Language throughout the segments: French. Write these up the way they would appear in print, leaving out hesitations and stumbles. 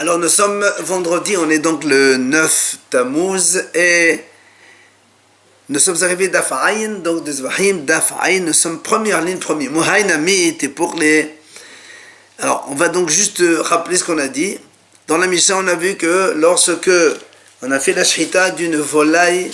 Alors nous sommes vendredi, on est donc le 9 Tammuz et nous sommes arrivés d'Af'aïn, donc de Zvahim, d'Af'aïn, nous sommes première ligne, premier. Muhaynami, c'est pour les... Alors on va donc juste rappeler ce qu'on a dit. Dans la Mishnah, on a vu que lorsque on a fait la shrita d'une volaille,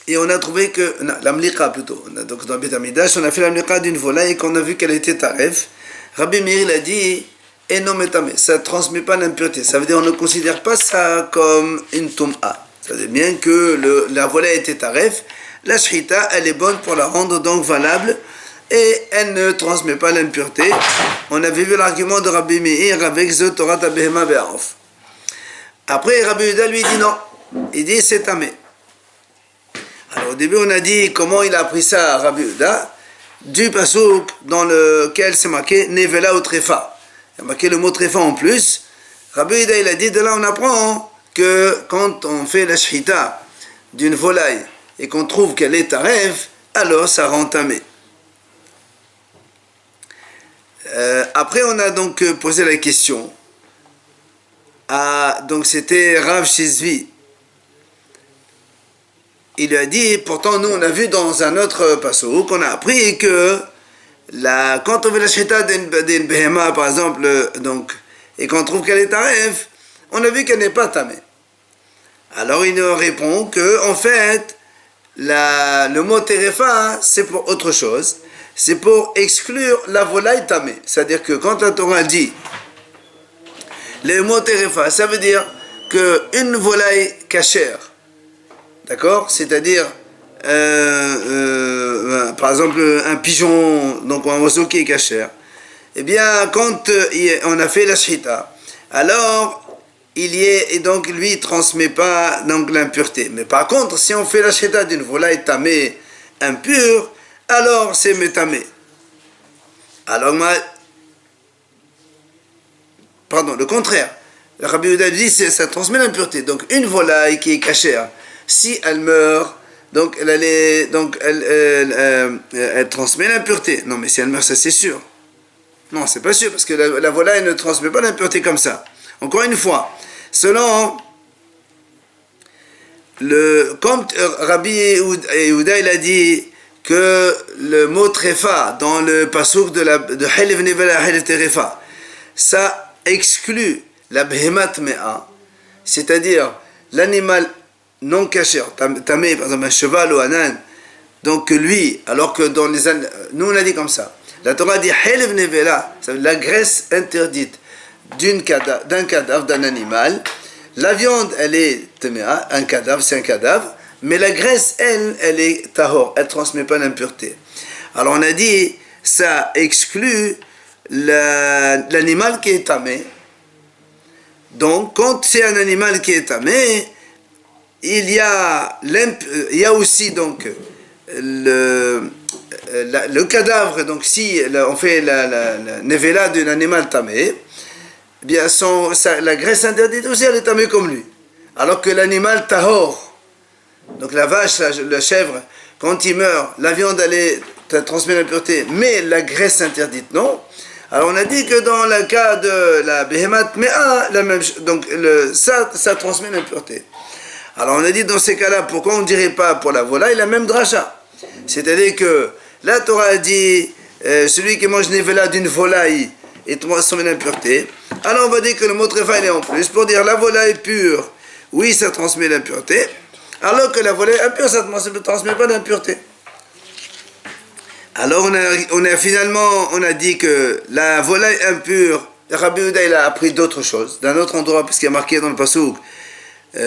et on a trouvé que, non, la mliqa plutôt, donc dans le Beth Amidash, on a fait la mliqa d'une volaille et qu'on a vu qu'elle était taref. Rabbi Meir il a dit, et non metame, ça ne transmet pas l'impureté. Ça veut dire on ne considère pas ça comme une tum'a. Ça veut dire bien que la volaille était taref, la shrita, elle est bonne pour la rendre donc valable et elle ne transmet pas l'impureté. On avait vu l'argument de Rabbi Meir avec Zotorat Abehema Be'arof. Après, Rabbi Yehuda lui dit non, il dit c'est tamé. Alors au début on a dit comment il a appris ça à Rabbi Yehuda du pasouk dans lequel c'est marqué Nevela ou Trefa. Il y a marqué le mot Trefa en plus. Rabbi Yehuda il a dit de là on apprend que quand on fait la shrita d'une volaille et qu'on trouve qu'elle est taref, alors ça rend tamé. Après on a donc posé la question à, donc c'était Rav Shizvi. Il lui a dit, pourtant nous on a vu dans un autre pasouk qu'on a appris que quand on fait la shrita d'une behema par exemple, donc, et qu'on trouve qu'elle est taref, on a vu qu'elle n'est pas tamée. Alors il nous répond que en fait le mot terefa c'est pour autre chose, c'est pour exclure la volaille tamée. C'est-à-dire que quand la Torah dit le mot terefa, ça veut dire qu'une volaille cachère, d'accord, c'est-à-dire par exemple un pigeon, donc un oiseau qui est cachère, eh bien quand on a fait la shrita, alors il y est, et donc lui il transmet pas donc l'impureté. Mais par contre si on fait la shrita d'une volaille tamée impure, alors c'est métamé. Alors pardon, le contraire. Le Rabbi Yehuda dit ça transmet l'impureté. Donc une volaille qui est cachère, si elle meurt, donc elle transmet l'impureté. Non, mais si elle meurt, ça c'est sûr. Non, c'est pas sûr, parce que la volaille ne transmet pas l'impureté comme ça. Encore une fois, selon comme Rabbi Yehuda il a dit que le mot trefa dans le pasouk de Helev Nevela Helev Terefa, ça exclut la behemat mea, c'est-à-dire l'animal non cachère, tamé, par exemple un cheval ou un âne, donc lui, alors que dans les ânes, nous on a dit comme ça, la Torah dit Helev Nevela, ça veut dire la graisse interdite d'un cadavre, d'un animal. La viande, elle est téméa, un cadavre, c'est un cadavre, mais la graisse, elle est tahor, elle ne transmet pas l'impureté. Alors on a dit, ça exclut l'animal qui est tamé. Donc, quand c'est un animal qui est tamé, il y a aussi donc le cadavre. Donc, si on fait la nevela d'un animal tamé, eh bien la graisse interdite aussi, elle est tamée comme lui. Alors que l'animal tahor, donc la vache, la chèvre, quand il meurt, la viande elle transmet l'impureté, mais la graisse interdite non. Alors on a dit que dans le cas de la behemat mea, la même, donc ça transmet l'impureté. Alors on a dit dans ces cas-là, pourquoi on ne dirait pas pour la volaille la même dracha? C'est-à-dire que la Torah a dit celui qui mange nevela d'une volaille et transmet l'impureté. Alors on va dire que le mot trefa est en plus pour dire la volaille pure, oui ça transmet l'impureté, alors que la volaille impure ça ne transmet pas l'impureté. Alors on a dit que la volaille impure, Rabbi Yehuda il a appris d'autres choses, d'un autre endroit, puisqu'il y a marqué dans le pasouk, du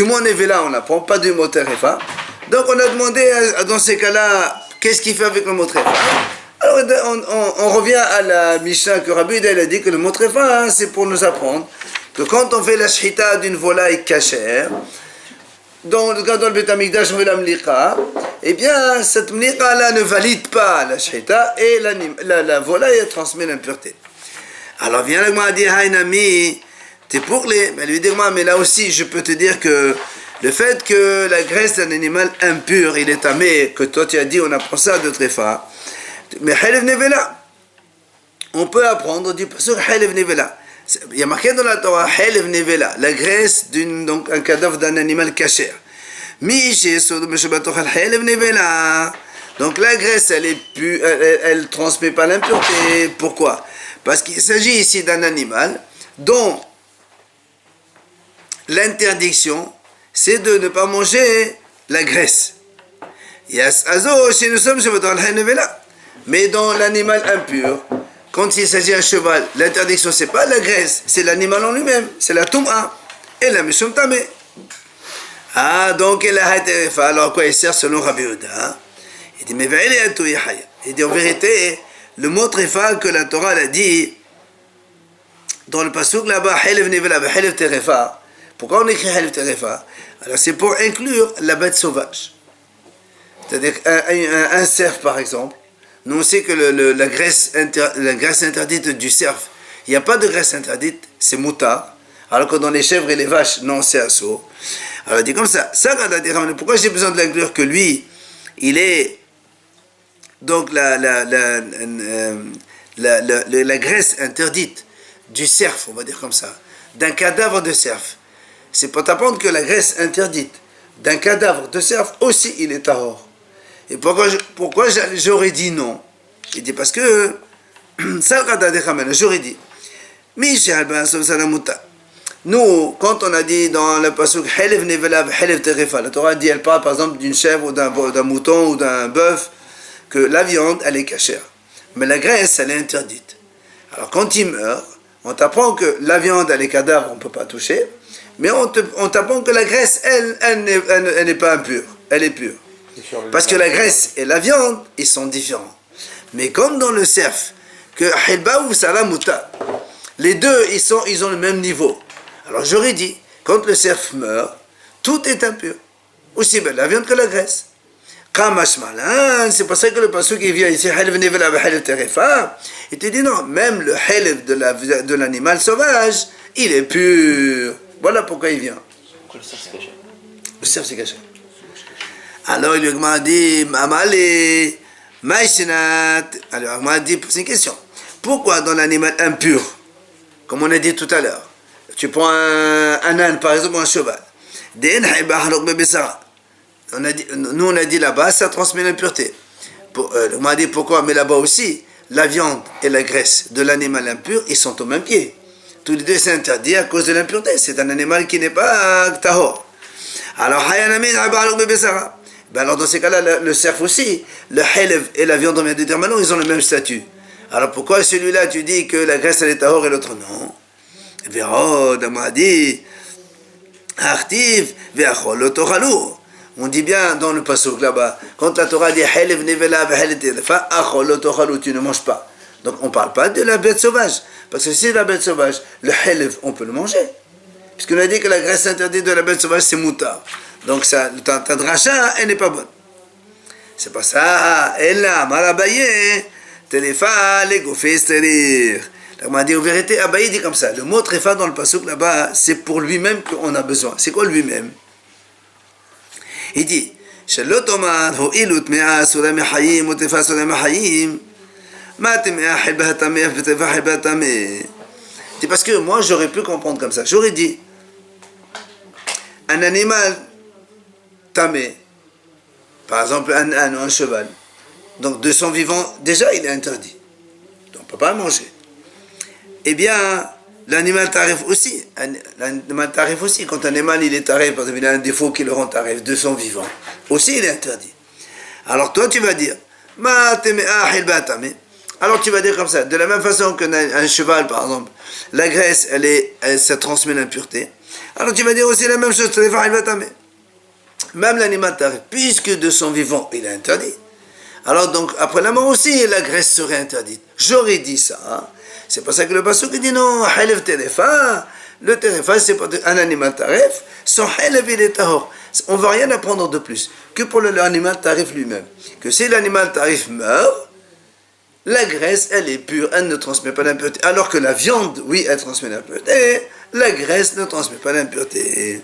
mot nevela on n'apprend pas du mot terefa. Donc on a demandé dans ces cas-là, qu'est-ce qu'il fait avec le mot terefa? Alors on revient à la Mishnah que Rabbi Yehuda il a dit que le mot terefa c'est pour nous apprendre que quand on fait la shrita d'une volaille cachère, dans le Beth Amikdash on fait la mliqa, eh bien cette mliqa là ne valide pas la shrita et la volaille transmet l'impureté. Alors vient le Gemara dire Hainami, t'es pour les, mais lui dit mais là aussi je peux te dire que le fait que la graisse d'un animal impur il est tamé, que toi tu as dit on apprend ça de trefa, mais Helev Nevela, on peut apprendre du pasuk Helev Nevela. Il y a marqué dans la Torah Helev Nevela, la graisse donc un cadavre d'un animal cachère. Donc la graisse, elle ne transmet pas l'impureté. Pourquoi? Parce qu'il s'agit ici d'un animal dont l'interdiction, c'est de ne pas manger la graisse. Mais dans l'animal impur, quand il s'agit d'un cheval, l'interdiction, c'est pas la graisse, c'est l'animal en lui-même, c'est la touma et la mishum tameh. Ah, donc il a été fait. Alors, quoi il sert selon Rabbi Yehuda? Il dit, mais il dit en vérité, le mot tréfa que la Torah a dit dans le pasuk là-bas, Helev Nevela, Helev Terefa. Pourquoi on écrit Helev Terefa? Alors, c'est pour inclure la bête sauvage. C'est-à-dire un cerf, par exemple. Nous, on sait que la graisse interdite du cerf, il n'y a pas de graisse interdite, c'est moutard. Alors que dans les chèvres et les vaches, non, c'est assaut. Alors il dit comme ça, pourquoi j'ai besoin de l'inclure que lui, il est donc la graisse interdite du cerf, on va dire comme ça, d'un cadavre de cerf. C'est pour t'apprendre que la graisse interdite d'un cadavre de cerf aussi, il est tahor. Et pourquoi j'aurais dit non? Il dit parce que j'aurais dit nous, quand on a dit dans le pasuk Helev Nevela Helev Terefa, la Torah dit, elle parle par exemple d'une chèvre ou d'un mouton ou d'un bœuf, que la viande, elle est cachère. Mais la graisse, elle est interdite. Alors quand il meurt, on t'apprend que la viande, elle est cadavre, on ne peut pas toucher, mais on t'apprend que la graisse, elle n'est pas impure, elle est pure. Parce que la graisse et la viande, ils sont différents. Mais comme dans le cerf, que Hilba ou Salamuta, les deux, ils ont le même niveau. Alors j'aurais dit, quand le cerf meurt, tout est impur. Aussi bien la viande que la graisse. C'est pour ça que le pasuk qui vient ici, il te dit non, même le Helev de l'animal sauvage, il est pur. Voilà pourquoi il vient. Pourquoi le cerf c'est caché? Le cerf c'est caché. Alors il m'a dit, Mamale, Maïsinat. Alors il m'a dit, c'est une question. Pourquoi dans l'animal impur, comme on a dit tout à l'heure, tu prends un âne par exemple ou un cheval, nous on a dit là-bas, ça transmet l'impureté. On m'a dit pourquoi, mais là-bas aussi, la viande et la graisse de l'animal impur, ils sont au même pied. Tous les deux c'est interdit à cause de l'impureté. C'est un animal qui n'est pas tahor. Alors, alors dans ces cas-là, le cerf aussi, le helev et la viande, on vient de dire maintenant, ils ont le même statut. Alors pourquoi celui-là tu dis que la graisse elle est tahor et l'autre non? On dit bien dans le pasuk là-bas, quand la Torah dit Helev Nevela tu ne manges pas. Donc on ne parle pas de la bête sauvage. Parce que si c'est la bête sauvage, le Helev, on peut le manger. Puisqu'on a dit que la graisse interdite de la bête sauvage, c'est moutard. Donc ça, ta dracha, elle n'est pas bonne. C'est pas ça. Elle là, marabaye, téléfa, les gofé, stérir. On m'a dit en vérité, Abaye dit comme ça. Le mot tréfa dans le pasuk là-bas, c'est pour lui-même qu'on a besoin. C'est quoi lui-même? Il dit, c'est parce que moi j'aurais pu comprendre comme ça. J'aurais dit, un animal tamé, par exemple un âne ou un cheval, donc de son vivant, déjà il est interdit. Donc on ne peut pas le manger. Eh bien, l'animal tarif aussi. L'animal tarif aussi. Quand un animal il est tarif, parce qu'il a un défaut qui le rend tarif de son vivant, aussi il est interdit. Alors toi tu vas dire, alors tu vas dire comme ça, de la même façon qu'un cheval par exemple, la graisse ça transmet l'impureté. Alors tu vas dire aussi la même chose, même l'animal tarif, puisque de son vivant il est interdit. Alors donc après la mort aussi la graisse serait interdite. J'aurais dit ça. Hein. C'est pour ça que le pasuk dit non, Helev Terefa, le Terefa c'est pas un animal tarif, son Helev il est tahor. On ne va rien apprendre de plus que pour l'animal tarif lui-même. Que si l'animal tarif meurt, la graisse elle est pure, elle ne transmet pas l'impureté. Alors que la viande, oui, elle transmet l'impureté, la graisse ne transmet pas l'impureté.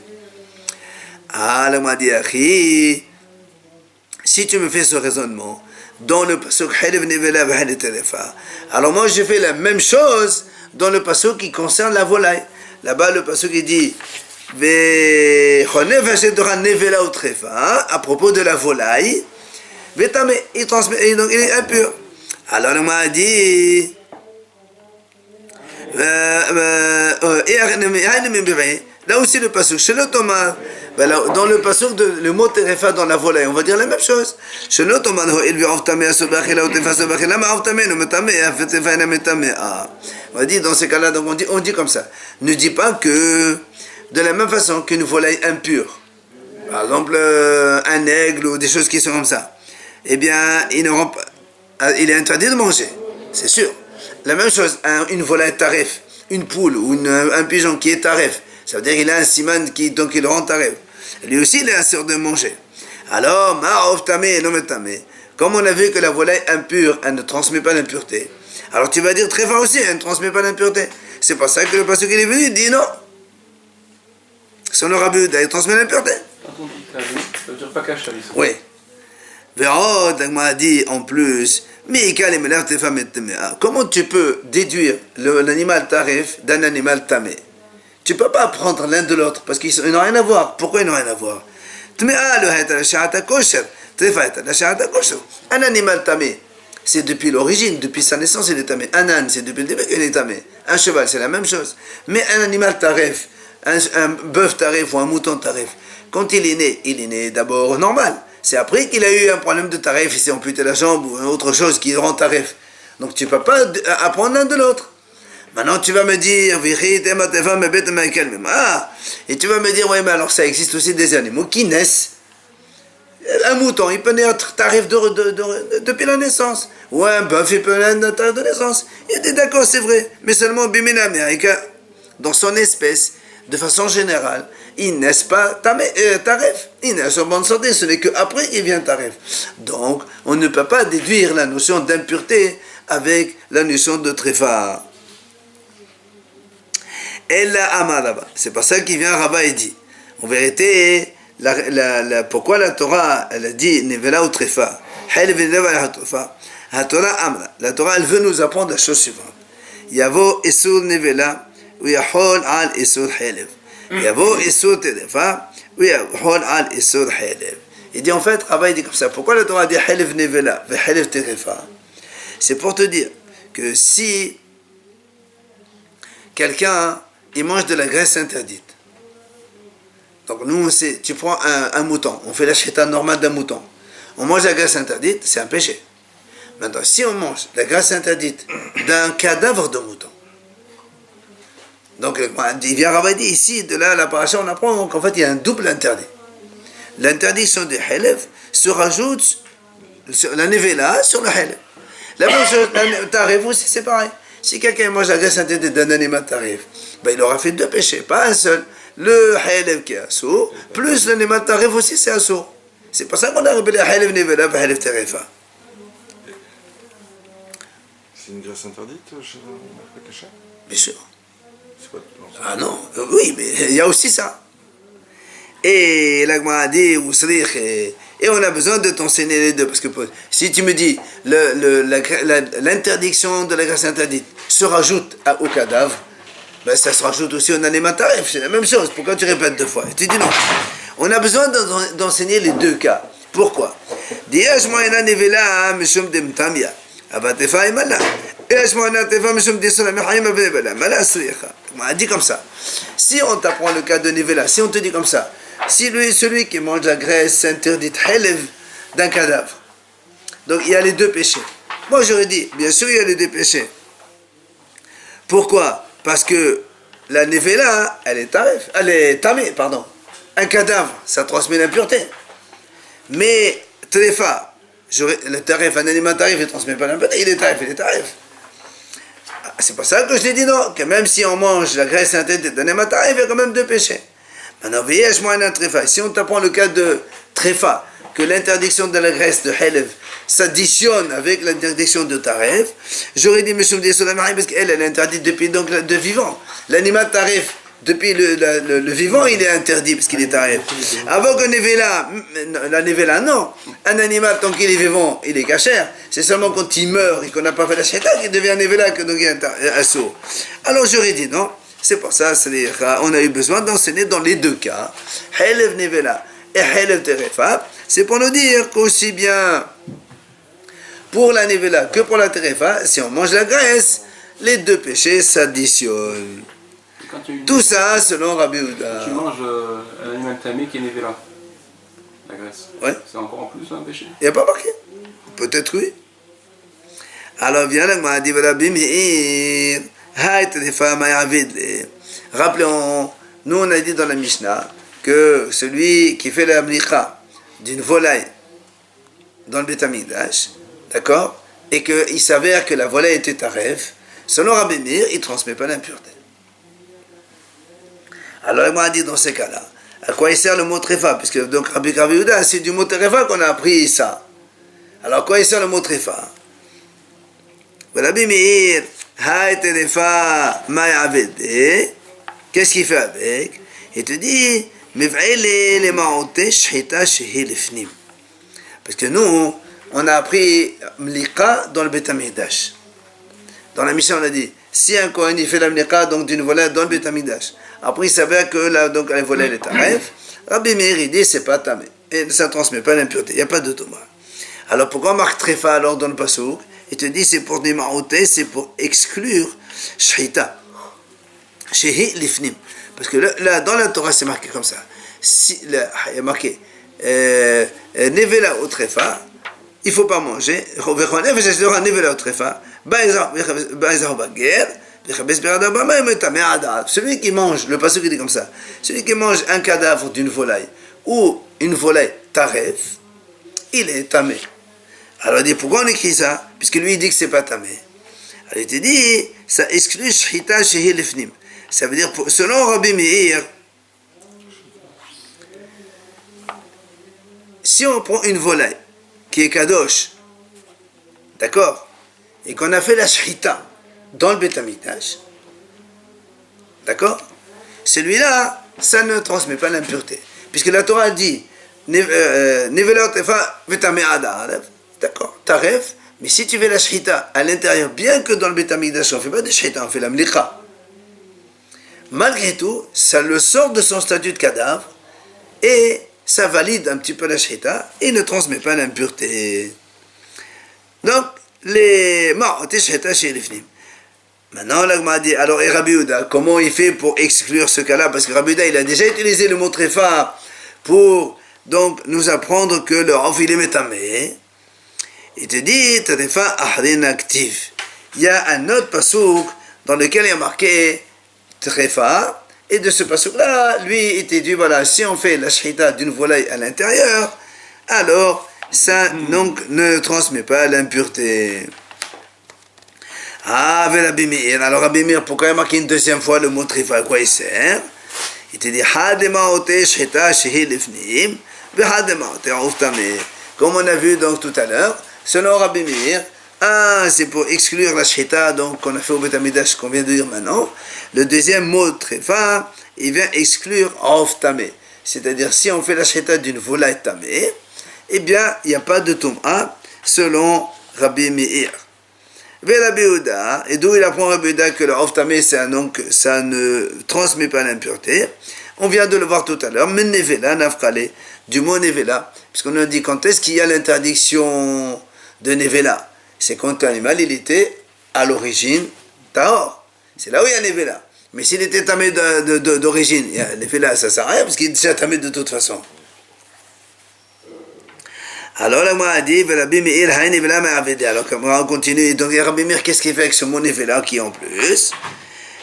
Ah, le m'a dit, si tu me fais ce raisonnement, dans le pasuk Helev Nevela V'Helev Terefa. Alors moi je fais la même chose dans le pasuk qui concerne la volaille. Là-bas le pasuk il dit Ve'chonev Hashem Torah Nevela ou Trefa, à propos de la volaille. Ve'tame, il transmet, donc il est impur. Alors on m'a dit là aussi le pasuk chez l'automate, dans le pasuk de le mot terefa dans la volaille, on va dire la même chose. Chez l'automate, on va dire dans ces cas-là, donc on dit comme ça. Ne dis pas que de la même façon qu'une volaille impure, par exemple un aigle ou des choses qui sont comme ça, eh bien il est interdit de manger, c'est sûr. La même chose, une volaille tarif, une poule ou un pigeon qui est tarif, ça veut dire qu'il a un siman donc il rend tarif. Lui aussi, il est assuré de manger. Alors, ma'of tamé, non tamé. Comme on a vu que la volaille impure, elle ne transmet pas l'impureté. Alors tu vas dire très fort aussi, elle ne transmet pas l'impureté. C'est pour ça que le pasteur qui est venu dit non. Son rabbi, elle transmet l'impureté. Quand on dit kavé, ça veut dire pas caché. Oui. Vérod, elle m'a dit en plus, comment tu peux déduire l'animal tarif d'un animal tamé? Tu ne peux pas prendre l'un de l'autre parce qu'ils n'ont rien à voir. Pourquoi ils n'ont rien à voir? Un animal tamé, c'est depuis l'origine, depuis sa naissance, il est tamé. Un âne, c'est depuis le début qu'il est tamé. Un cheval, c'est la même chose. Mais un animal tarif, un bœuf tarif ou un mouton tarif, quand il est né d'abord normal. C'est après qu'il a eu un problème de tarif, il s'est amputé la jambe ou autre chose qui rend tarif. Donc tu ne peux pas apprendre l'un de l'autre. Maintenant tu vas me dire, et tu vas me dire, oui mais alors ça existe aussi des animaux qui naissent. Un mouton, il peut naître tarif depuis la naissance. Ou un bœuf, il peut naître tarif de naissance. Il dit d'accord, c'est vrai, mais seulement Bimina Américain, dans son espèce, de façon générale, ils naissent pas tarif. Ils naissent en bonne santé, ce n'est qu'après qu'il vient tarif. Donc, on ne peut pas déduire la notion d'impureté avec la notion de tréfa. Ella Amaraba. C'est pas ça qui vient Rabat et dit. En vérité, pourquoi la Torah, elle a dit Nevela ou tréfa? La Torah, elle veut nous apprendre la chose suivante. Yavo Esur Nevela, ou Yahol al Esur Helev. Yavo Esur Terefa, ou Yahol al Esur Helev. Il dit en fait, Rabat dit comme ça. Pourquoi la Torah dit Helev Nevela, Helev Terefa? C'est pour te dire que si quelqu'un il mange de la graisse interdite. Donc nous, tu prends un mouton, on fait la chéta normale d'un mouton. On mange la graisse interdite, c'est un péché. Maintenant, si on mange la graisse interdite d'un cadavre de mouton, donc il vient Rabbi ici, de là à la paracha, on apprend qu'en fait il y a un double interdit. L'interdiction des helev se rajoute sur la nevela sur le helev. La même chose, la tarif aussi, c'est pareil. Si quelqu'un mange la graisse interdite d'un animal tarif, ben il aura fait deux péchés, pas un seul. Le halev qui est assourd, plus l'animal tarif aussi c'est assourd. C'est pour ça qu'on a appelé halev nevela et halev terefa. C'est une graisse interdite chez le Kasha? Bien sûr. C'est pas, Ah non, oui, mais il y a aussi ça. Et l'agma a dit, et on a besoin de t'enseigner les deux, parce que si tu me dis l'interdiction de la graisse interdite se rajoute au cadavre, ben ça se rajoute aussi au animal tarif, c'est la même chose. Pourquoi tu répètes deux fois? Et tu dis non. On a besoin d'enseigner les deux cas. Pourquoi? On a dit comme ça. Si on t'apprend le cas de Nevela, si on te dit comme ça, si celui qui mange la graisse interdite helev d'un cadavre, donc il y a les deux péchés. Moi j'aurais dit, bien sûr il y a les deux péchés. Pourquoi? Parce que la Nevela, elle est tamée, pardon. Un cadavre, ça transmet l'impureté. Mais Tréfa, le tarif, un animal tarif, il ne transmet pas l'impureté, il est tarif. C'est pour ça que je t'ai dit non, que même si on mange la graisse interdite d'un animal tarif, il y a quand même deux péchés. Maintenant, si on t'apprend le cas de tréfa, que l'interdiction de la graisse de helev s'additionne avec l'interdiction de tarif, j'aurais dit, monsieur Mdé Solamari, parce qu'elle est interdite depuis donc de vivant. L'animal tarif, depuis le vivant, il est interdit parce qu'il est taref. Avant que Nevela, la Nevela, non. Un animal, tant qu'il est vivant, il est cachère. C'est seulement quand il meurt et qu'on n'a pas fait la shita qu'il devient Nevela, que donc il y a un saut. Alors j'aurais dit non. C'est pour ça, on a eu besoin d'enseigner dans les deux cas. Helev Nevela et Helev Terefa. C'est pour nous dire qu'aussi bien pour la Nevela que pour la Terefa, si on mange la graisse, les deux péchés s'additionnent. Tout ça selon Rabbi Yehuda. Tu manges un animal tamé qui est Nevela, la graisse. Ouais. C'est encore en plus un péché. Il n'y a pas marqué. Peut-être oui. Alors vient la Gemara dit Rabbi Meir, rappelons, nous on a dit dans la Mishnah que celui qui fait la mlicha d'une volaille dans le Beth Amikdash, d'accord, et qu'il s'avère que la volaille était taref, selon Rabbi Meir, il ne transmet pas l'impureté. Alors il m'a dit dans ces cas-là, à quoi il sert le mot tréfa? Puisque donc Rabbi Yehuda, c'est du mot tréfa qu'on a appris ça. Alors à quoi il sert le mot tréfa? Rabbi Meir, qu'est-ce qu'il fait avec? Il te dit, parce que nous, on a appris mlika dans le Beth Amikdash. Dans la mission, on a dit, si un Kohen il fait la mlika donc d'une volaille dans le Beth Amikdash, après il s'avère que la volaille est taref, Rabbi Meir il dit c'est pas tamé, et ça ne transmet pas l'impureté, il n'y a pas de toma. Alors pourquoi on marque tréfa alors dans le pasouk? Il te dit c'est pour démarouter, c'est pour exclure shhita, shehi lifnim, parce que là dans la Torah c'est marqué comme ça. Si, il y a marqué nevela au tréfa, il ne faut pas manger. Celui qui mange, le passage qui dit comme ça, celui qui mange un cadavre d'une volaille ou une volaille taref, il est tamé. Alors il dit pourquoi on écrit ça? Puisque lui il dit que c'est pas tamé. Alors il te dit ça exclut shhita shehi lifnim. Ça veut dire selon Rabbi Meir, si on prend une volaille qui est kadosh, d'accord, et qu'on a fait la shhita dans le Beth Amikdash, d'accord, celui-là, ça ne transmet pas l'impureté. Puisque la Torah dit, Nevela tefa vetame ada, d'accord, taref, mais si tu fais la shhita à l'intérieur, bien que dans le Beth Amikdash, on ne fait pas de shhita, on fait la mlicha, malgré tout, ça le sort de son statut de cadavre, et ça valide un petit peu la shhita, et ne transmet pas l'impureté. Donc, les ma'oté shhita chez les fnim. Maintenant, là, m'a dit, alors, et Rabbi Yehuda, comment il fait pour exclure ce cas-là? Parce que Rabbi Yehuda, il a déjà utilisé le mot tréfa pour, donc, nous apprendre que le raf, il est métamé. Il te dit, tréfa ahrin actif. Il y a un autre pasouk dans lequel il y a marqué tréfa, et de ce pasouk-là, lui, il te dit, voilà, si on fait la shhita d'une volaille à l'intérieur, alors, ça, donc, ne transmet pas l'impureté. Ah, avec Rabbi Meir. Alors, Rabbi Meir, pourquoi il a marqué une deuxième fois le mot tréfa? À quoi il sert? Il te dit, comme on a vu donc tout à l'heure, selon Rabbi Meir, c'est pour exclure la shhita, donc qu'on a fait au Beth Amikdash, qu'on vient de dire maintenant. Le deuxième mot tréfa, il vient exclure of tamé. C'est-à-dire, si on fait la shhita d'une volaille tamé, eh bien, il n'y a pas de tom'a selon Rabbi Meir. Rabbi Yehuda, et d'où il apprend Rabbi Yehuda que le of tamé, donc, ça ne transmet pas l'impureté. On vient de le voir tout à l'heure, mais nevela, nafkale, du mot nevela, puisqu'on a dit quand est-ce qu'il y a l'interdiction de nevela? C'est quand l'animal, il était à l'origine tahor. C'est là où il y a nevela. Mais s'il était tamé d'origine, nevela, ça ne sert à rien, parce qu'il est déjà tamé de toute façon. Alors là, moi, a dit, Rabbi Meir, alors on continue, donc Rabbi Meir, qu'est-ce qu'il fait avec ce mot nevela qui en plus?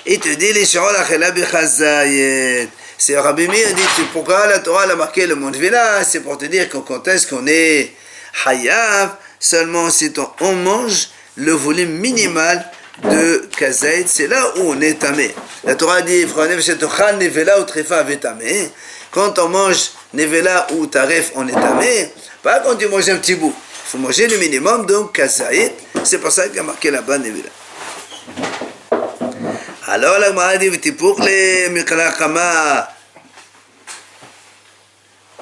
Il te dit, les shorol achela bichazayet. C'est Rabbi Meir, dit, pourquoi la Torah a marqué le mot nevela? C'est pour te dire que quand est-ce qu'on est hayav, seulement si on mange le volume minimal de kazayet, c'est là où on est tamé. La Torah dit, nevela ou trefa vetamé. Quand on mange nevela ou taref, on est tamé. Pas quand tu manges un petit bout. Il faut manger le minimum, donc kazayet. C'est pour ça qu'il y a marqué là-bas nevela. Alors la Gemara dit pour les Mikra Kama.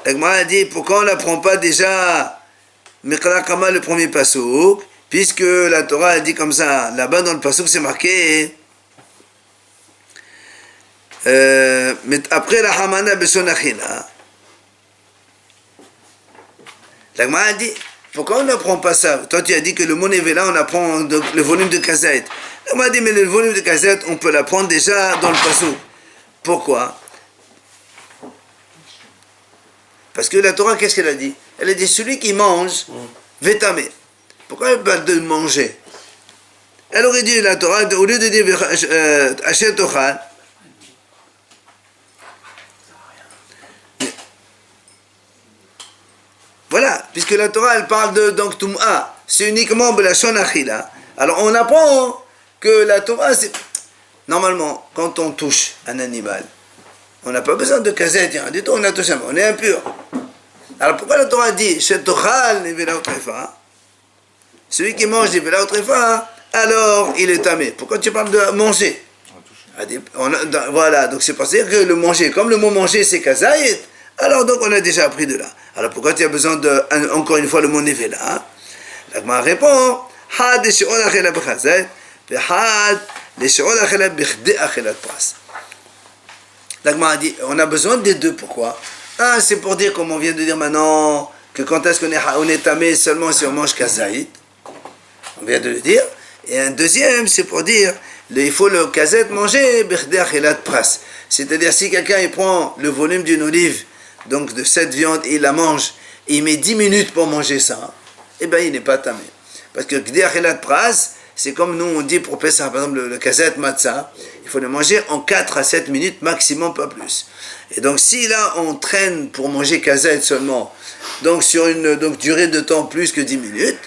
La Gemara dit pourquoi on n'apprend pas déjà Mikra Kama le premier pasouk, puisque la Torah a dit comme ça, là-bas dans le pasouk c'est marqué mais après la Hamana Besonachina. La Gemara dit pourquoi on n'apprend pas ça? Toi tu as dit que le mot Nevela on apprend donc, le volume de Kazaït. La Gemara dit mais le volume de Kazaït on peut l'apprendre déjà dans le pasouk. Pourquoi? Parce que la Torah, qu'est-ce qu'elle a dit? Elle a dit celui qui mange, vétamé. Pourquoi elle parle de manger? Elle aurait dit, la Torah, au lieu de dire Asher Tochal, voilà, puisque la Torah, elle parle de donc Tum'a, c'est uniquement Belashon Achila. Alors on apprend que la Torah, c'est. Normalement, quand on touche un animal, on n'a pas besoin de kazet, rien du tout, on a touché un, on est impur. Alors pourquoi la Torah dit Shetochal nevela utrefa? Celui qui mange nevela utrefa, alors il est tamé. Pourquoi tu parles de manger? Voilà, donc c'est pour dire que le manger, comme le mot manger c'est kazayet, alors donc on a déjà appris de là. Alors pourquoi tu as besoin de, encore une fois, le mot nevela? La Gemara répond Had she'ol achela b'chazet, v'had she'ol achela b'chdei achelat pras. La Gemara dit, on a besoin des deux, pourquoi? Un, c'est pour dire, comme on vient de dire maintenant, que quand est-ce qu'on est tamé seulement si on mange kazaït. On vient de le dire. Et un deuxième, c'est pour dire, il faut le kazet manger, b'chdei achelat pras. C'est-à-dire, si quelqu'un il prend le volume d'une olive, donc de cette viande, et il la mange, et il met 10 minutes pour manger ça, eh bien, il n'est pas tamé. Parce que b'chdei achelat pras, c'est comme nous on dit pour Pessah, par exemple le kazet matzah, il faut le manger en 4 à 7 minutes maximum, pas plus. Et donc si là on traîne pour manger kazet seulement, donc sur une durée de temps plus que 10 minutes,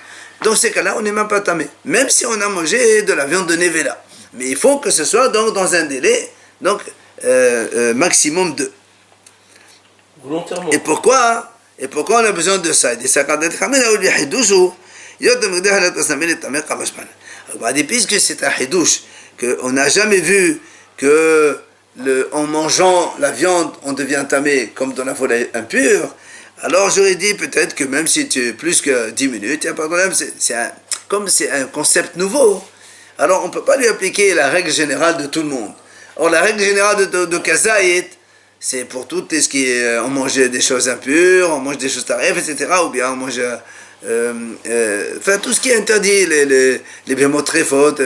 dans ces cas-là on n'est même pas tamé, même si on a mangé de la viande de Nevela. Mais il faut que ce soit donc dans un délai donc maximum 2. Volontairement. Et pourquoi on a besoin de ça? Puisque c'est un hidouche, qu'on n'a jamais vu que en mangeant la viande, on devient tamé comme dans la volaille impure, alors j'aurais dit peut-être que même si tu es plus que 10 minutes, il n'y a pas de problème, comme c'est un concept nouveau, alors on ne peut pas lui appliquer la règle générale de tout le monde. Or la règle générale de Kazaït, c'est pour tout ce qui est, on mange des choses impures, on mange des choses tarifs, etc., ou bien on mange... enfin tout ce qui est interdit, les bémots très fautes,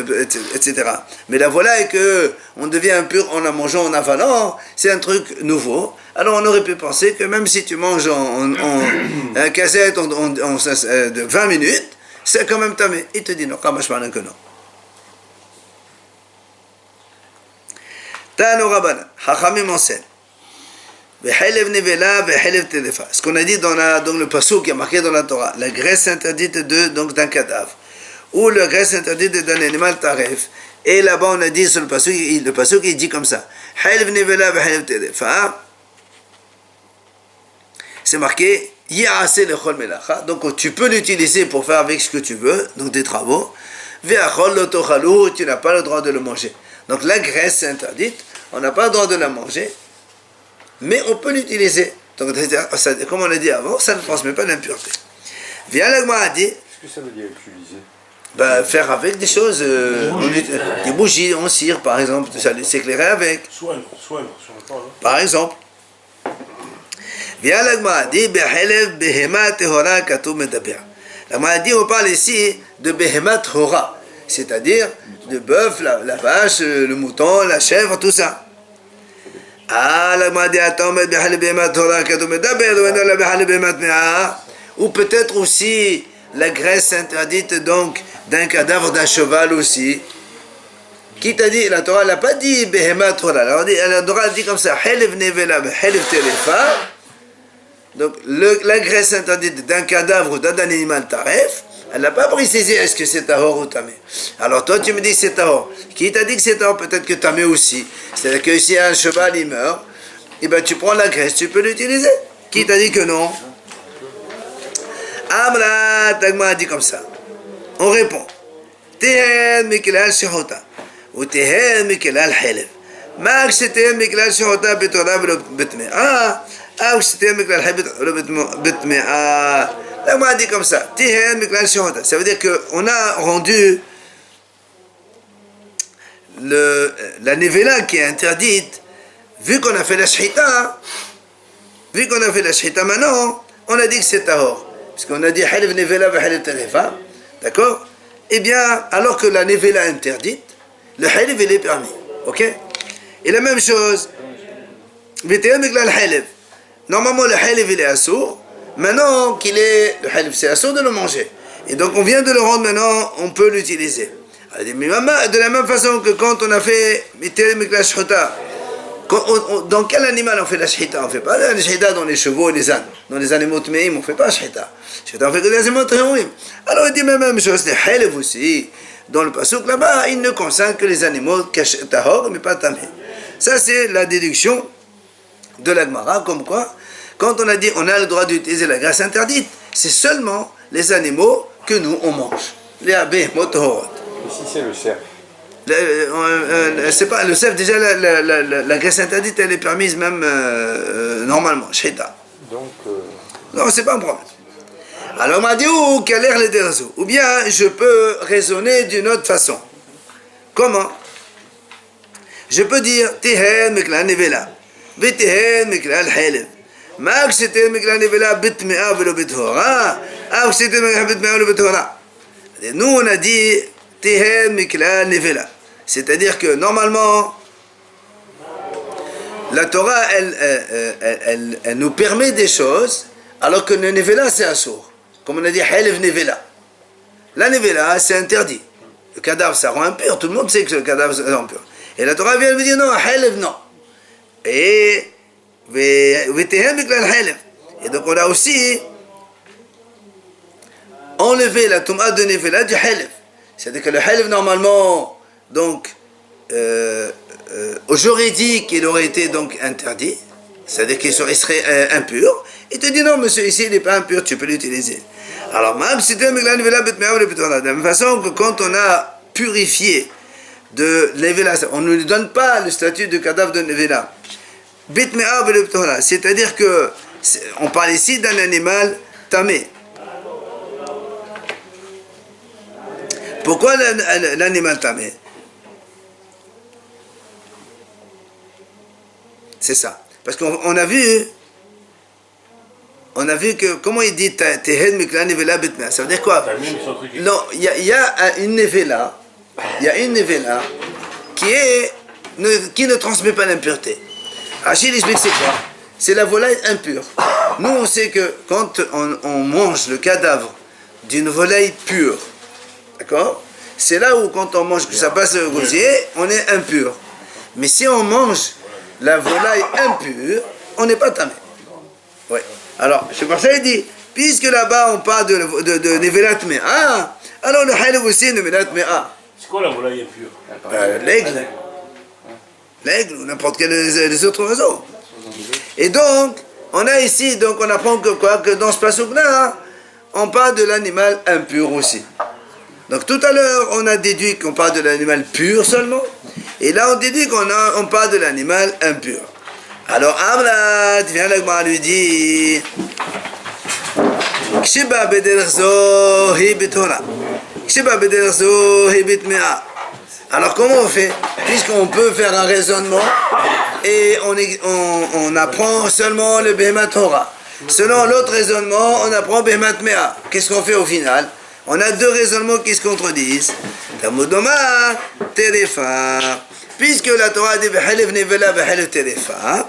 etc. Mais la voilà est que on devient impur en la mangeant, en avalant, c'est un truc nouveau. Alors on aurait pu penser que même si tu manges un cassette de 20 minutes, c'est quand même tamé. Il te dit non, que non. Tano Rabbanan, Chachamim enseigne. Ce qu'on a dit dans le passouk qui est marqué dans la Torah, la graisse interdite d'un cadavre, ou la graisse interdite d'un animal taref. Et là-bas on a dit sur le passouk il dit comme ça, c'est marqué, donc tu peux l'utiliser pour faire avec ce que tu veux, donc des travaux, tu n'as pas le droit de le manger. Donc la graisse interdite, on n'a pas le droit de la manger, mais on peut l'utiliser. Donc, comme on a dit avant, ça ne transmet pas l'impureté. Viens la Gemara dit. Qu'est-ce que ça veut dire utiliser? Faire avec des choses, des bougies en cire par exemple, s'éclairer avec. Soigne, sur le corps. Par exemple. Viens la Gemara dit, Behelev behema tehora katuv medaber. La Gemara dit, on parle ici de behema tehora, c'est-à-dire de bœuf, la vache, le mouton, la chèvre, tout ça. Ou peut-être aussi la graisse interdite donc d'un cadavre d'un cheval aussi. Qui t'a dit? La Torah n'a pas dit Behemat Torah. La Torah dit comme ça, donc la graisse interdite d'un cadavre ou d'un animal taref, elle n'a pas précisé est-ce que c'est tahor ou tamé. Alors toi tu me dis que c'est tahor. Qui t'a dit que c'est tahor? Peut-être que tamé aussi. C'est-à-dire que si un cheval il meurt, et ben tu prends la graisse, tu peux l'utiliser. Qui t'a dit que non? Amra Tagma a dit comme ça. On répond. ותהא מכלל חלב. מה כשתהא מכלל שחוטה בתורה ולא בטמאה, או כשתהא מכלל חלב ולא בטמאה. La Gemara dit comme ça, Tihen Miklal Shihota. Ça veut dire qu'on a rendu la Nevela qui est interdite, vu qu'on a fait la Shhita, maintenant, on a dit que c'est Tahor. Parce qu'on a dit Halif Nevela va Halif Terefa, d'accord? Eh bien, alors que la Nevela est interdite, le Halif il est permis, ok? Et la même chose, Tihen Miklal Halif. Normalement, le Halif il est assourd. Maintenant qu'il est le halif, c'est assourd de le manger. Et donc on vient de le rendre maintenant, on peut l'utiliser. De la même façon que quand on a fait la shhita, dans quel animal on fait la shhita? On ne fait pas la shhita dans les chevaux et les ânes. Dans les animaux tmeim, on ne fait pas la shhita. On fait que des animaux tmeim. Alors il dit la même chose, les halif aussi. Dans le pasuk là-bas, il ne concerne que les animaux tahor, mais pas tamé. Ça c'est la déduction de la Gemara, comme quoi quand on a dit on a le droit d'utiliser la graisse interdite, c'est seulement les animaux que nous on mange. Les abeilles, motorot. Ici c'est le cerf. C'est pas le cerf, déjà la graisse interdite elle est permise même normalement, shhita. Donc. Non, c'est pas un problème. Alors on m'a dit quel est le dérazo? Ou bien je peux raisonner d'une autre façon. Comment? Je peux dire Tihen Mikla Nevela, Betihen Mikla Al-Halif. מה כשתהיה מכלל נבלה בטמאה ולא בטהורה, או כשתהיה מכלל בטמאה ולא בטהורה. Nous on a dit תהיה מכלל נבלה. C'est-à-dire que normalement, la Torah elle nous permet des choses, alors que le nevela c'est assourd. Comme on a dit halef nevela. La nevela c'est interdit. Le cadavre ça rend impur, tout le monde sait que le cadavre ça rend impur. Et la Torah vient me dire non, halef non. Et donc on a aussi enlevé la touma de Nevela du halef. C'est-à-dire que le halef normalement, donc, juridique, il aurait été donc interdit, c'est-à-dire qu'il serait impur. Il te dit non monsieur, ici il n'est pas impur, tu peux l'utiliser. Alors même si tu as de la même façon que quand on a purifié de Nevela, on ne lui donne pas le statut de cadavre de Nevela. C'est-à-dire que on parle ici d'un animal tamé. Pourquoi l'animal tamé? C'est ça. Parce qu'on a vu que, comment il dit Tehed Mikla Nevela Bitmea? Ça veut dire quoi? Non, il y a une Nevela, qui ne transmet pas l'impureté. Achille explique c'est quoi? C'est la volaille impure. Nous on sait que quand on mange le cadavre d'une volaille pure, d'accord? C'est là où quand on mange que ça passe au gosier, on est impur. Mais si on mange la volaille impure, on n'est pas tamé. Ouais. Alors, c'est pour ça qu'il dit, puisque là-bas on parle de Nevelat Mea, alors le halef aussi Nevelat Mea. C'est quoi la volaille impure? L'aigle ou n'importe quel des autres oiseaux. Et donc, on a ici, donc on apprend que quoi? Que dans ce passouk-là, on parle de l'animal impur aussi. Donc tout à l'heure, on a déduit qu'on parle de l'animal pur seulement. Et là, on déduit qu'on parle de l'animal impur. Alors, Amrat, viens la Gemara lui dit Kshiba bederzo hi bitora. Kshiba bederzo hi bitmea. Alors comment on fait? Puisqu'on peut faire un raisonnement et on apprend seulement le Behemat Torah. Selon l'autre raisonnement, on apprend Behemat Mea. Qu'est-ce qu'on fait au final? On a deux raisonnements qui se contredisent. Tamudoma, Terefa. Puisque la Torah dit Behalef Nevela, Behalef Terefa,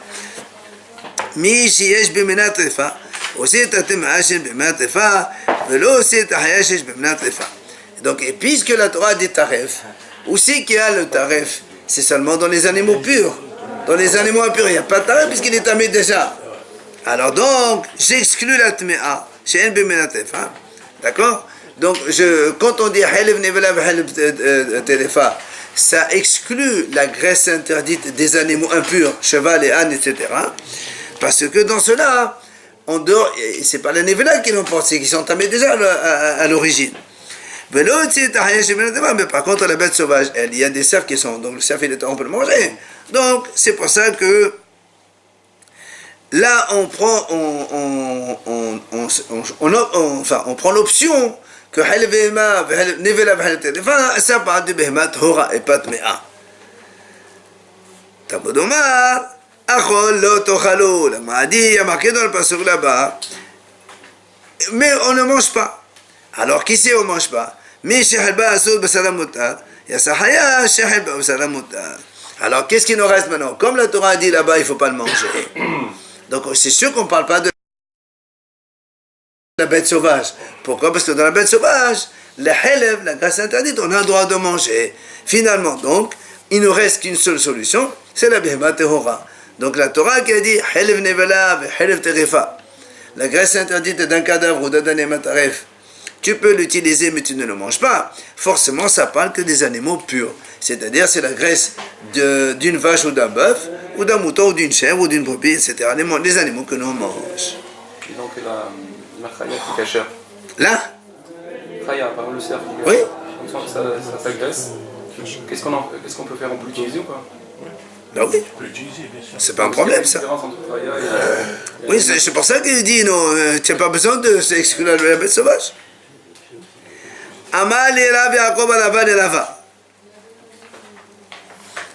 Mi Shiesh Bemena Terefa, aussi Tatem Hashel Bemena Terefa, Velo aussi Tahayashesh Bemena Terefa. Donc, et puisque la Torah dit Taref, où c'est qu'il y a le taref? C'est seulement dans les animaux purs. Dans les animaux impurs, il n'y a pas de taref puisqu'il est tamé déjà. Alors donc, j'exclus la tmea chez NBMNATF. D'accord? Donc, quand on dit halef nevela halef terefa, ça exclut la graisse interdite des animaux impurs, cheval et âne, etc. Parce que dans cela, c'est pas la nevela qui l'emporte, c'est qu'ils sont tamés déjà à l'origine. Mais par contre, la bête sauvage, il y a des cerfs qui sont. Donc le cerf, on peut le manger. Donc c'est pour ça que là, on prend, on prend l'option que ça parle de Behema Hora et pas de Mea. Tabodomar, Achol lo tochalo. La Mahdi, il y a marqué dans le passage là-bas, mais on ne mange pas. Alors qui sait on ne mange pas? Mais Shehalba Asud Basalam Mutar, Yasahaya Shehalba Basalam Mutar. Alors qu'est-ce qui nous reste maintenant? Comme la Torah dit là-bas, il ne faut pas le manger. Donc c'est sûr qu'on ne parle pas de la bête sauvage. Pourquoi? Parce que dans la bête sauvage, le helev, la graisse interdite, on a le droit de manger. Finalement, donc, il ne nous reste qu'une seule solution, c'est la behema tehora. Donc la Torah qui a dit helev nevela ve helev terefa. La graisse interdite d'un cadavre ou d'un animal taref, tu peux l'utiliser mais tu ne le manges pas. Forcément, ça parle que des animaux purs. C'est-à-dire, c'est la graisse d'une vache ou d'un bœuf, ou d'un mouton, ou d'une chèvre, ou d'une brebis, etc. Les animaux que l'on mange. Et donc la chaya qui est cachère. Là? Chaya, par exemple le cerf. Oui. Donc ça graisse. Qu'est-ce qu'on peut faire? On peut l'utiliser ou pas? Ben oui. C'est pas un problème, ça. Oui, c'est pour ça qu'il dit, non, tu n'as pas besoin de s'exclure la bête sauvage. Amal et Rav Yaakov Alava et Lava.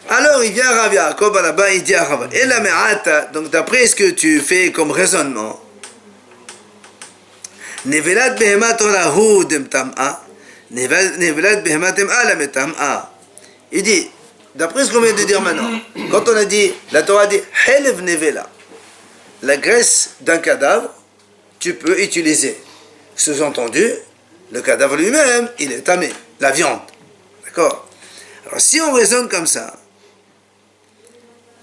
Alors il vient Rav Yaakov Alava, il dit à Rav, et la me'ata, donc d'après ce que tu fais comme raisonnement, Nevelat behemat orahu dem tam'a, Nevelat behemat dem alam tam'a. Il dit, d'après ce qu'on vient de dire maintenant, quand on a dit, la Torah dit, Helev nevela, la graisse d'un cadavre, tu peux utiliser. Sous-entendu, le cadavre lui-même, il est tamé, la viande. D'accord? Alors si on raisonne comme ça,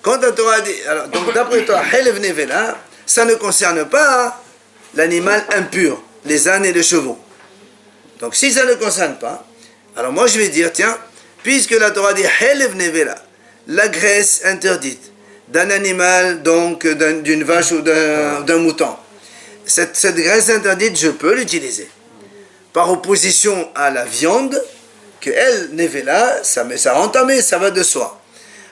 quand la Torah dit, alors, donc d'après toi, Helev nevela, ça ne concerne pas l'animal impur, les ânes et les chevaux. Donc si ça ne concerne pas, alors moi je vais dire, tiens, puisque la Torah dit Helev nevela, la graisse interdite d'un animal, donc d'une vache ou d'un mouton, cette graisse interdite, je peux l'utiliser. Par opposition à la viande, que elle, nevela, ça rend tamé, ça va de soi.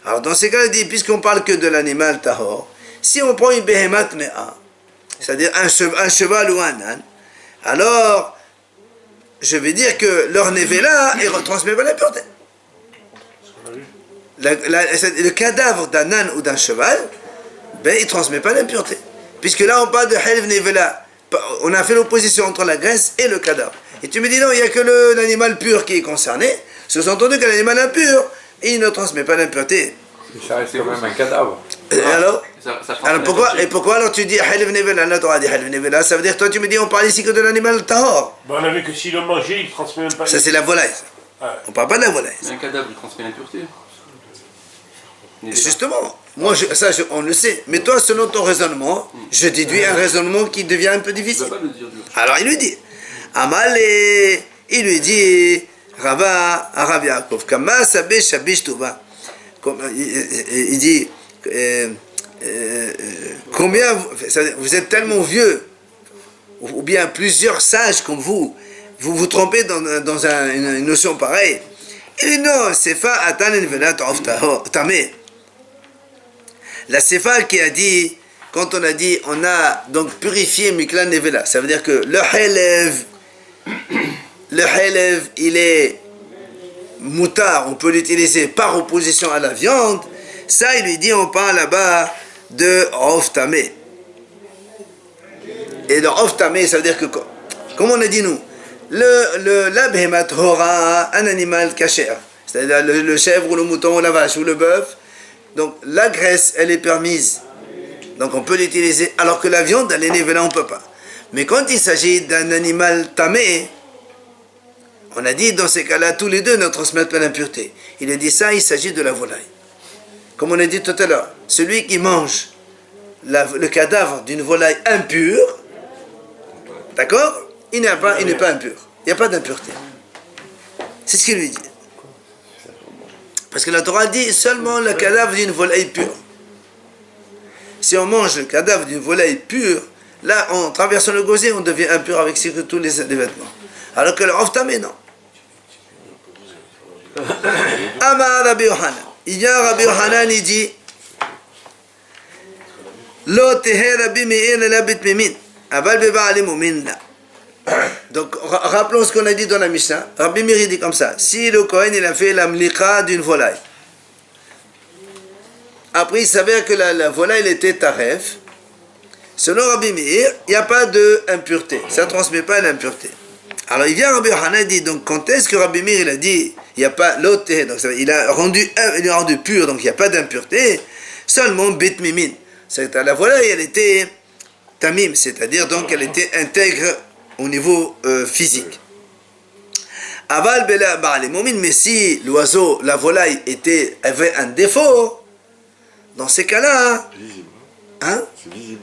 Alors dans ces cas-là, il dit, puisqu'on parle que de l'animal tahor, si on prend une behemat mea, c'est-à-dire un cheval ou un âne, alors je vais dire que leur nevela, il ne retransmet pas l'impureté. Le cadavre d'un âne ou d'un cheval, ben, il ne transmet pas l'impureté. Puisque là, on parle de Helev nevela. On a fait l'opposition entre la graisse et le cadavre. Et tu me dis non, il n'y a que l'animal pur qui est concerné. Sous-entendu que l'animal impur, il ne transmet pas l'impureté. Ça reste quand même un cadavre. Alors pourquoi alors tu dis Helev nevela? La Torah dit Helev nevela, ça veut dire, toi tu me dis, on parle ici que de l'animal tahor. Ben, on a vu que s'il le mangeait, il ne transmet même pas. Ça c'est la volaille. Ouais. On ne parle pas de la volaille. Mais un cadavre, il transmet l'impureté. Justement, moi on le sait. Mais toi, selon ton raisonnement, je déduis un raisonnement qui devient un peu difficile. Tu ne peux pas le dire. Alors il lui dit, Amalé, il lui dit, Rava, Rav Yaakov, Kama Sabé Shabish Touba. Il dit, combien, vous êtes tellement vieux, ou bien plusieurs sages comme vous vous trompez dans une notion pareille. Il dit non, Sefa Atan Envelat of Tamé. La Sefa qui a dit, quand on a dit, on a donc purifié Mikla Nevela, ça veut dire que le Helev, il est moutard, on peut l'utiliser par opposition à la viande. Ça, il lui dit, on parle là-bas de Of Tamé. Et le Of Tamé, ça veut dire que, comme on a dit nous, la Behemat Hora, un animal cachère, c'est-à-dire le chèvre ou le mouton ou la vache ou le bœuf, donc la graisse, elle est permise. Donc on peut l'utiliser, alors que la viande, elle est nevela, on ne peut pas. Mais quand il s'agit d'un animal tamé, on a dit dans ces cas-là, tous les deux ne transmettent pas l'impureté. Il a dit ça, il s'agit de la volaille. Comme on a dit tout à l'heure, celui qui mange le cadavre d'une volaille impure, d'accord, il n'est pas impur. Il n'y a pas d'impureté. C'est ce qu'il lui dit. Parce que la Torah dit seulement le cadavre d'une volaille pure. Si on mange le cadavre d'une volaille pure, là, en traversant le gosier, on devient impur avec tous les vêtements. Alors que le Of Tamé, non. Amar Rabbi Yohanan. Il vient Rabbi Yohanan, il dit Lo tehe Rabbi Meir la bit mimin. Aval beba'alim minna. Donc, rappelons ce qu'on a dit dans la Mishnah. Rabbi Meir dit comme ça. Si le Kohen il a fait la mliqa d'une volaille, après il s'avère que la volaille elle était taref, selon Rabbi Meir, il n'y a pas d'impureté. Ça ne transmet pas l'impureté. Alors il vient Rabbi Yohanan et dit, donc quand est-ce que Rabbi Meir il a dit, il n'y a pas l'autre, donc il a rendu pur, donc il n'y a pas d'impureté, seulement bit mimin. C'est-à-dire la volaille elle était tamim, c'est-à-dire donc elle était intègre au niveau physique. Aval bela ba'al mumin, mais si l'oiseau, la volaille avait un défaut, dans ces cas-là, C'est visible. hein? C'est visible.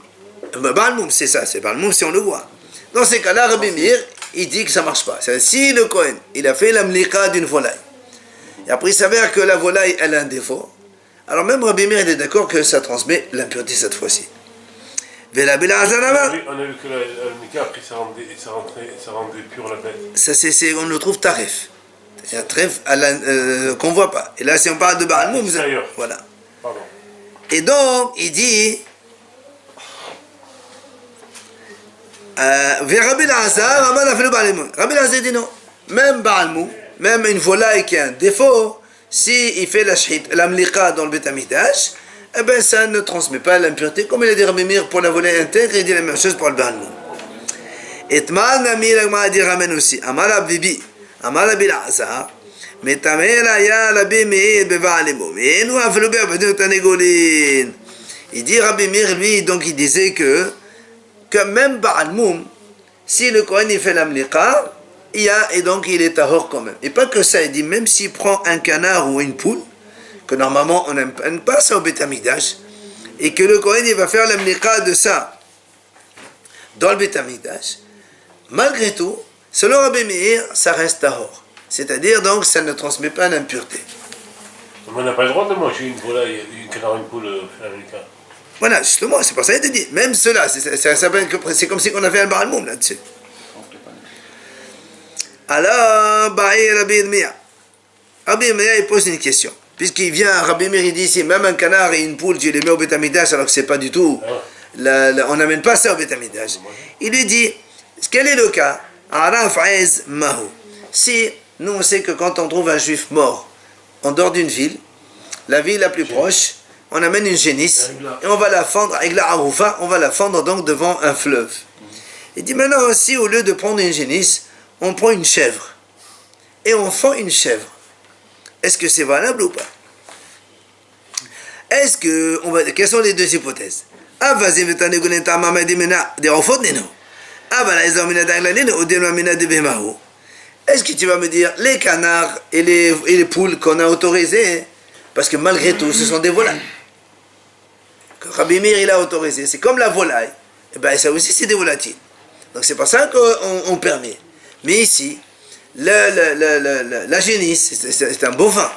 Ba'al moum, c'est ça, c'est Ba'al moum si on le voit. Dans ces cas-là, Rabbi Meir, il dit que ça ne marche pas. C'est-à-dire, si le Kohen, il a fait la mliqa d'une volaille, et après il s'avère que la volaille, elle a un défaut, alors même Rabbi Meir, il est d'accord que ça transmet l'impureté cette fois-ci. Vela bela azanama. On a vu que la Mika, après, ça rendait pure la bête. Ça, on le trouve tarif. C'est un tarif qu'on ne voit pas. Et là, si on parle de Ba'al moum, Extérieur. voilà. Pardon. Et donc, il dit vers Rabbi Lazar, Rabbi Lazar dit non. Même Ba'al moum, même une volaille qui a un défaut, si il fait la mliqa dans le Beth Amikdash, eh ben ça ne transmet pas l'impureté. Comme il a dit Rabbi Meir pour la volaille intègre, il dit la même chose pour le Ba'al moum. Et Tmal Nami, l'Agma dit ramène aussi. Amar Abdibi, Amar Rabbi Lazar, מטמא היה רבי מאיר בבעל מום, ואינו אפילו בעבודות הנגולין. Il dit Rabbi Meir, lui, donc il disait que même Ba'al moum, si le Kohen il fait la mliqa, et donc il est tahor quand même. Et pas que ça, il dit même s'il prend un canard ou une poule, que normalement on n'aime pas ça au Beth Amikdash, et que le Kohen il va faire la mliqa de ça dans le Beth Amikdash, malgré tout, selon Rabbi Meir, ça reste tahor. C'est-à-dire donc ça ne transmet pas l'impureté. On n'a pas le droit de manger une volaille, une canard, une poule, la Mika. Voilà, justement, c'est pour ça qu'il te dit. Même cela, c'est comme si on avait un Ba'al moum là-dessus. Alors, Rabbi Meir. Rabbi Meir, il pose une question. Puisqu'il vient, Rabbi Meir, il dit ici, même un canard et une poule, tu les mets au Beth Amikdash, alors que c'est pas du tout. On n'amène pas ça au Beth Amikdash. Il lui dit, quel est le cas? Araf aiz mahu. Si, nous on sait que quand on trouve un juif mort en dehors d'une ville, la ville la plus proche, on amène une génisse et on va la fendre, avec la haroufa, on va la fendre donc devant un fleuve. Il dit maintenant, si au lieu de prendre une génisse, on prend une chèvre et on fend une chèvre, est-ce que c'est valable ou pas? Est-ce que, quelles sont les deux hypothèses? Est-ce que tu vas me dire, les canards et les poules qu'on a autorisées, parce que malgré tout, ce sont des volailles. Que Rabbi Meir, il a autorisé. C'est comme la volaille. Et ben ça aussi, c'est des volatiles. Donc c'est pour ça qu'on permet. Mais ici, la génisse, c'est un bovin.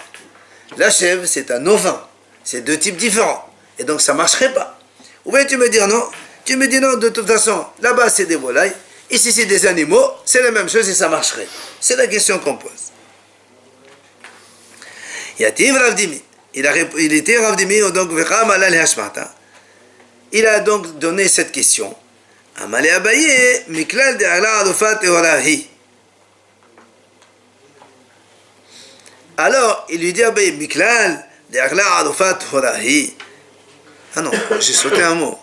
La chèvre, c'est un ovin. C'est deux types différents. Et donc ça ne marcherait pas. Ou bien tu me dis non. Tu me dis non, de toute façon, là-bas, c'est des volailles. Ici, c'est des animaux, c'est la même chose et ça marcherait. C'est la question qu'on pose. Yativ Ravdimi. Il était Ravdimi, donc il a donc donné cette question. Amale Abaye, Miklal de Ala Arufat et Orahi. Alors, il lui dit Abaye, Miklal de Ala Arufat et Orahi. Ah non, j'ai sauté un mot.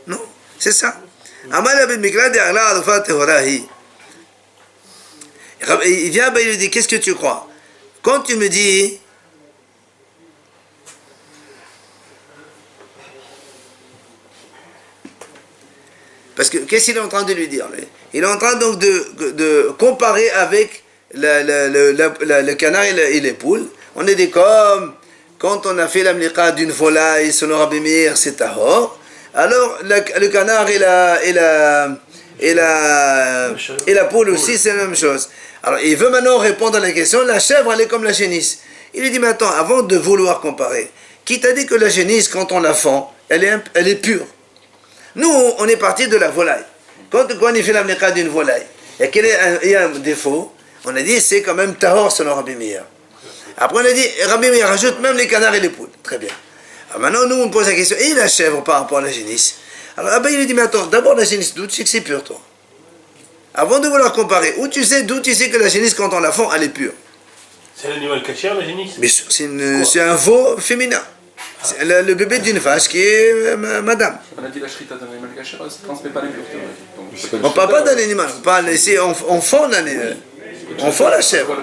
Non, c'est ça. Amal bin Miklal de Ala Arufat et Orahi. Il vient, il lui dit, qu'est-ce que tu crois? Quand tu me dis, parce que qu'est-ce qu'il est en train de lui dire? Il est en train donc de comparer avec le canard et les poules. On est des comme quand on a fait la mliqa d'une volaille selon Rabbi Meir, c'est tahor. Alors le canard et la poule aussi, c'est la même chose. Alors il veut maintenant répondre à la question, la chèvre elle est comme la génisse. Il lui dit maintenant, avant de vouloir comparer, qui t'a dit que la génisse, quand on la fend, elle est pure? Nous, on est parti de la volaille. Quand on fait la mliqa d'une volaille, il y a un défaut, on a dit c'est quand même tahor selon Rabbi Meir. Après on a dit, Rabbi il rajoute même les canards et les poules. Très bien. Alors maintenant nous on pose la question, et la chèvre par rapport à la génisse? Alors Rabbi il dit, mais attends, d'abord la génisse, d'où tu sais que c'est pur toi? Avant de vouloir comparer, d'où tu sais que la génisse quand on la fond, elle est pure? C'est l'animal cachère, la génisse? Mais c'est un veau féminin. C'est le bébé d'une vache qui est madame. On a dit la shrita d'un animal caché, ça ne transmet pas l'impureté. On ne parle pas d'un animal, on parle ici, on fond l'animal. On fond la chèvre,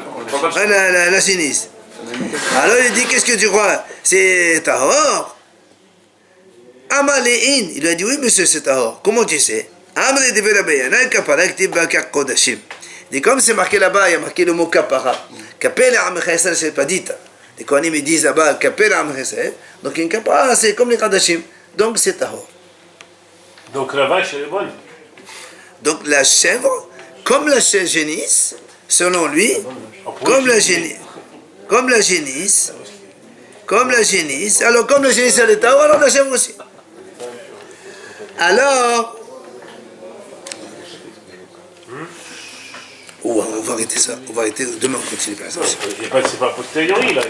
la génisse. Alors il dit, qu'est-ce que tu crois? C'est tahor? Amaléin. Il lui a dit, oui monsieur, c'est tahor. Comment tu sais? Amré de Velabayana, kapara, ktibakar kodashim. Et comme c'est marqué là-bas, il y a marqué le mot kapara. Kapel Amechesel, c'est pas dit. Les Kohanim me disent là-bas, Kapel Amechesel. Donc une kapara, c'est comme les Kadashim. Donc c'est tahor. Donc la vache, elle est bonne. Donc la chèvre, comme la génisse, selon lui, comme la génisse, alors comme la génisse elle est tahor, alors la chèvre aussi. Alors, on va arrêter ça, demain on continue par ça. C'est pas a posteriori là.